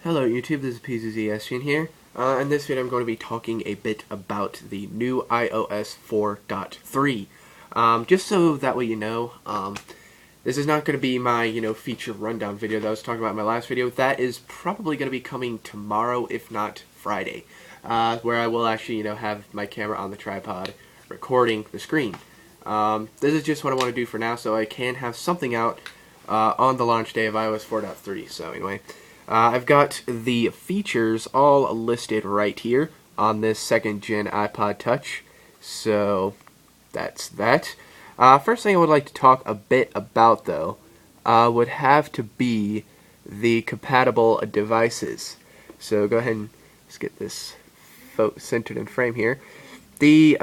Hello YouTube, this is PZZSGN here. In this video I'm going to be talking a bit about the new iOS 4.3. Just so that way you know, this is not going to be my, feature rundown video that I was talking about in my last video. That is probably going to be coming tomorrow, if not Friday, where I will actually, have my camera on the tripod recording the screen. This is just what I want to do for now, so I can have something out on the launch day of iOS 4.3. So anyway, I've got the features all listed right here on this second-gen iPod Touch. So that's that. First thing I would like to talk a bit about, though, would have to be the compatible devices. So go ahead and let's get this centered in frame here. The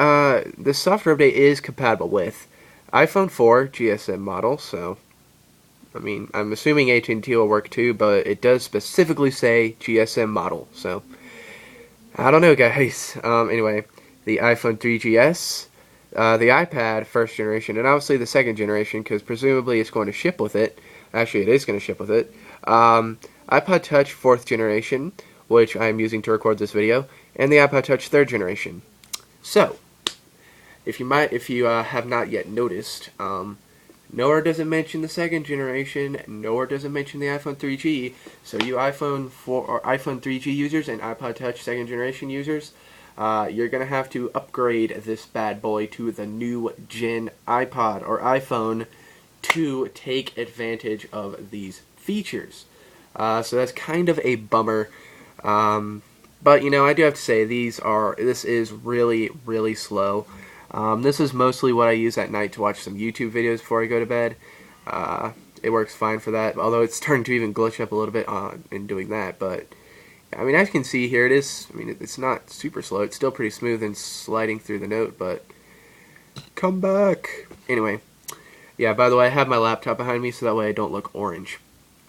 software update is compatible with iPhone 4 GSM model, so I mean, I'm assuming AT&T will work too, but it does specifically say GSM model, so I don't know, guys. Anyway, the iPhone 3GS, the iPad first generation, and obviously the second generation, because presumably it's going to ship with it. Actually, it is going to ship with it. iPod Touch 4th generation, which I'm using to record this video, and the iPod Touch 3rd generation. So, if you have not yet noticed, nowhere does it mention the second generation, nowhere does it mention the iPhone 3G. So you iPhone 4 or iPhone 3G users and iPod Touch second generation users, you're going to have to upgrade this bad boy to the new gen iPod or iPhone to take advantage of these features. So that's kind of a bummer. But I do have to say this is really, really slow. This is mostly what I use at night to watch some YouTube videos before I go to bed. It works fine for that, although it's starting to even glitch up a little bit in doing that. But I mean, as you can see here, it's not super slow. It's still pretty smooth and sliding through the note, but come back. Anyway, yeah, by the way, I have my laptop behind me so that way I don't look orange.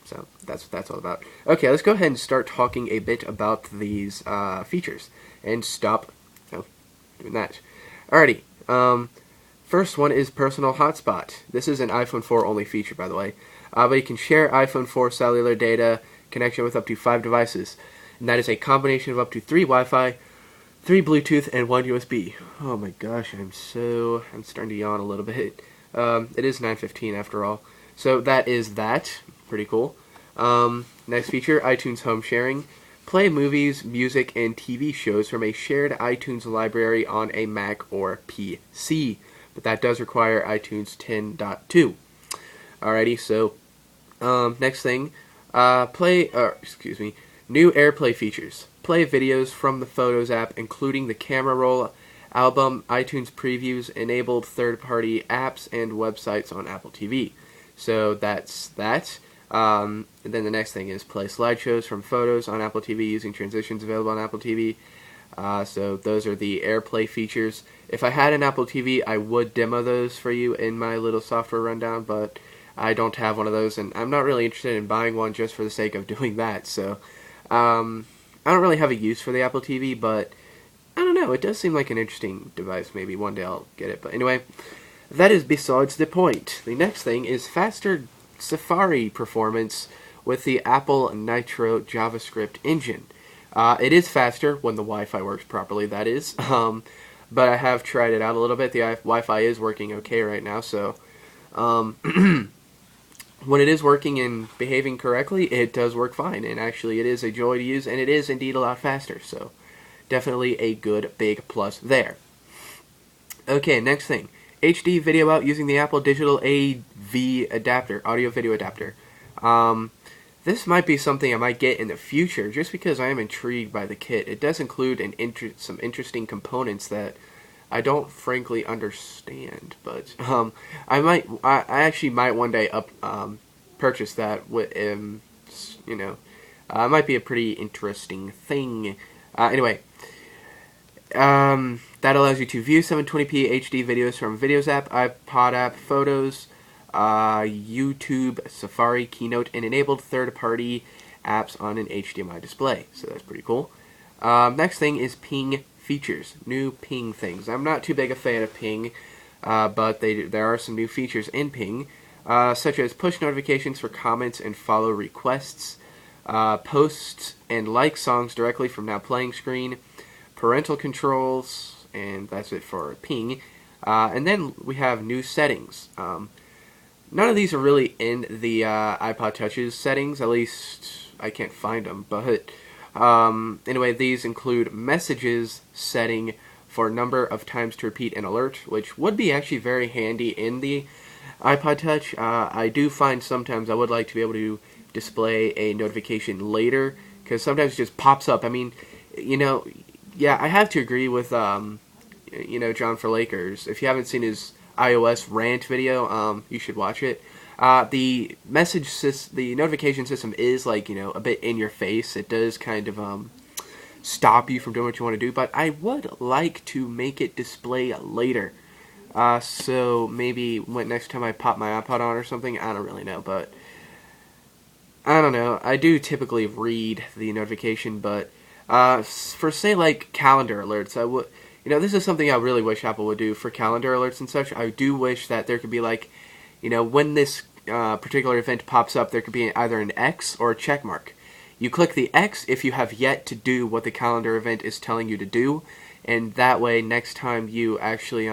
So that's what that's all about. Okay, let's go ahead and start talking a bit about these features. And stop doing that. Alrighty, first one is Personal Hotspot. This is an iPhone 4 only feature, by the way. But you can share iPhone 4 cellular data connection with up to 5 devices. And that is a combination of up to 3 Wi-Fi, 3 Bluetooth, and 1 USB. Oh my gosh, I'm starting to yawn a little bit. It is 9:15 after all. So that is that. Pretty cool. Next feature, iTunes Home Sharing. Play movies, music, and TV shows from a shared iTunes library on a Mac or PC. But that does require iTunes 10.2. Alrighty, so next thing, new AirPlay features. Play videos from the Photos app, including the camera roll, album, iTunes previews, enabled third-party apps, and websites on Apple TV. So that's that. And then the next thing is play slideshows from photos on Apple TV using transitions available on Apple TV. So those are the AirPlay features. If I had an Apple TV, I would demo those for you in my little software rundown, but I don't have one of those, and I'm not really interested in buying one just for the sake of doing that. So I don't really have a use for the Apple TV, but I don't know. It does seem like an interesting device. Maybe one day I'll get it. But anyway, that is besides the point. The next thing is faster Safari performance with the Apple Nitro JavaScript engine. It is faster when the Wi-Fi works properly, that is. But I have tried it out a little bit. The Wi-Fi is working okay right now, so when it is working and behaving correctly, it does work fine. And actually, it is a joy to use, and it is indeed a lot faster. So definitely a good big plus there. Okay, next thing. HD video out using the Apple Digital AV adapter, audio video adapter. This might be something I might get in the future, just because I am intrigued by the kit. It does include some interesting components that I don't frankly understand, but I actually might one day purchase that with it might be a pretty interesting thing. Anyway. That allows you to view 720p HD videos from Videos app, iPod app, Photos, YouTube, Safari, Keynote, and enabled third-party apps on an HDMI display. So that's pretty cool. Next thing is ping features. New ping things. I'm not too big a fan of ping, but there are some new features in ping, such as push notifications for comments and follow requests, post and like songs directly from Now Playing screen, parental controls, and that's it for ping. And then we have new settings. None of these are really in the iPod Touch's settings, at least I can't find them, but anyway, these include messages setting for number of times to repeat an alert, which would be actually very handy in the iPod Touch. I do find sometimes I would like to be able to display a notification later, because sometimes it just pops up. I mean, yeah, I have to agree with, John for Lakers. If you haven't seen his iOS rant video, you should watch it. The the notification system is like, a bit in your face. It does kind of stop you from doing what you want to do, but I would like to make it display later. So maybe next time I pop my iPod on or something, I don't really know, but I don't know. I do typically read the notification, but for say like calendar alerts, I would, this is something I really wish Apple would do for calendar alerts and such. I do wish that there could be like, when this particular event pops up, there could be either an X or a check mark. You click the X if you have yet to do what the calendar event is telling you to do, and that way next time you actually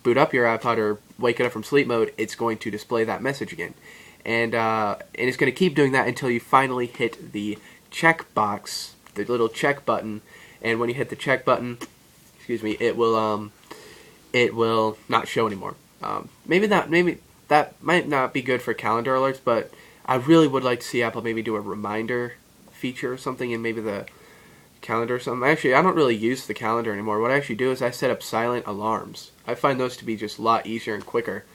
boot up your iPod or wake it up from sleep mode, it's going to display that message again. And it's going to keep doing that until you finally hit the check box, the little check button, and when you hit the check button, it will not show anymore. Maybe that might not be good for calendar alerts, but I really would like to see Apple maybe do a reminder feature or something in maybe the calendar or something. Actually, I don't really use the calendar anymore. What I actually do is I set up silent alarms. I find those to be just a lot easier and quicker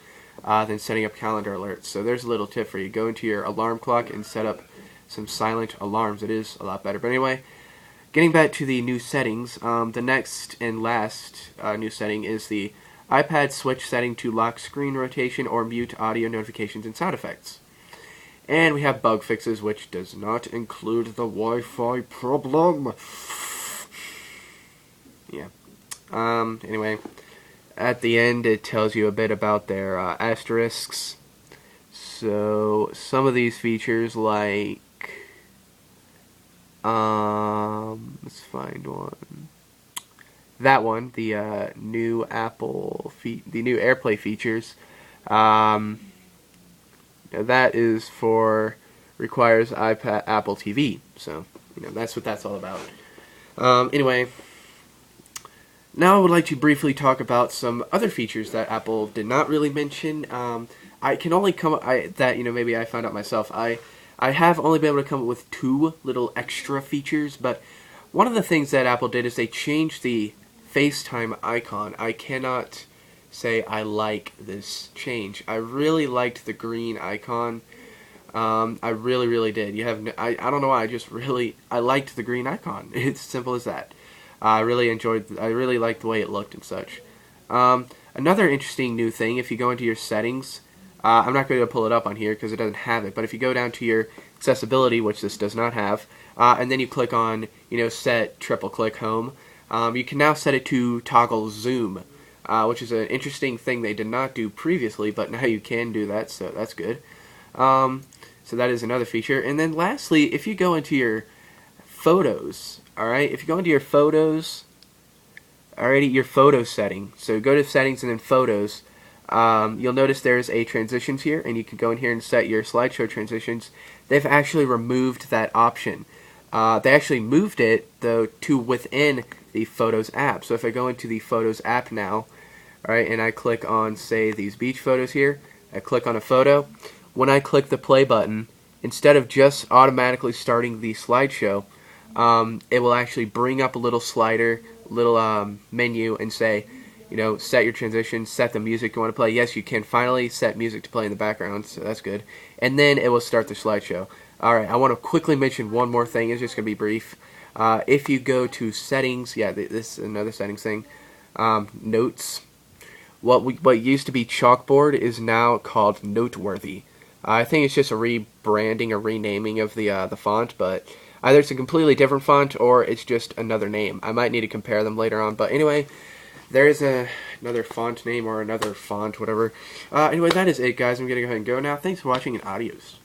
than setting up calendar alerts. So there's a little tip for you. Go into your alarm clock and set up some silent alarms. It is a lot better. But anyway, getting back to the new settings, the next and last new setting is the iPad switch setting to lock screen rotation or mute audio notifications and sound effects. And we have bug fixes, which does not include the Wi-Fi problem. Yeah. Anyway, at the end it tells you a bit about their asterisks. So some of these features, like let's find one. That one, the new the new AirPlay features. That is requires Apple TV, so that's what that's all about. Anyway, now I would like to briefly talk about some other features that Apple did not really mention. I can only maybe I found out myself. I have only been able to come up with 2 little extra features, but one of the things that Apple did is they changed the FaceTime icon. I cannot say I like this change. I really liked the green icon. I really did. I don't know why. I liked the green icon. It's simple as that. I really liked the way it looked and such. Another interesting new thing, if you go into your settings, I'm not going to pull it up on here because it doesn't have it, but if you go down to your accessibility, which this does not have, and then you click on, set triple click home, you can now set it to toggle zoom. Which is an interesting thing they did not do previously, but now you can do that, so that's good. So that is another feature. And then lastly, if you go into your photos, alright, if you go into your photos, alrighty, your photo setting, so go to settings and then photos, you'll notice there's a transitions here, and you can go in here and set your slideshow transitions. They've actually removed that option. They actually moved it, though, to within the Photos app. So if I go into the Photos app now, alright, and I click on, say, these beach photos here, I click on a photo. When I click the play button, instead of just automatically starting the slideshow, it will actually bring up a little slider, little menu, and say, set your transition, set the music you want to play. Yes, you can finally set music to play in the background, so that's good. And then it will start the slideshow. Alright, I want to quickly mention one more thing. It's just going to be brief. If you go to settings, this is another settings thing, notes. What used to be chalkboard is now called Noteworthy. I think it's just a rebranding, a renaming of the font, but either it's a completely different font or it's just another name. I might need to compare them later on, but anyway, there is another font name or another font, whatever. Anyway, that is it, guys. I'm going to go ahead and go now. Thanks for watching, and adios.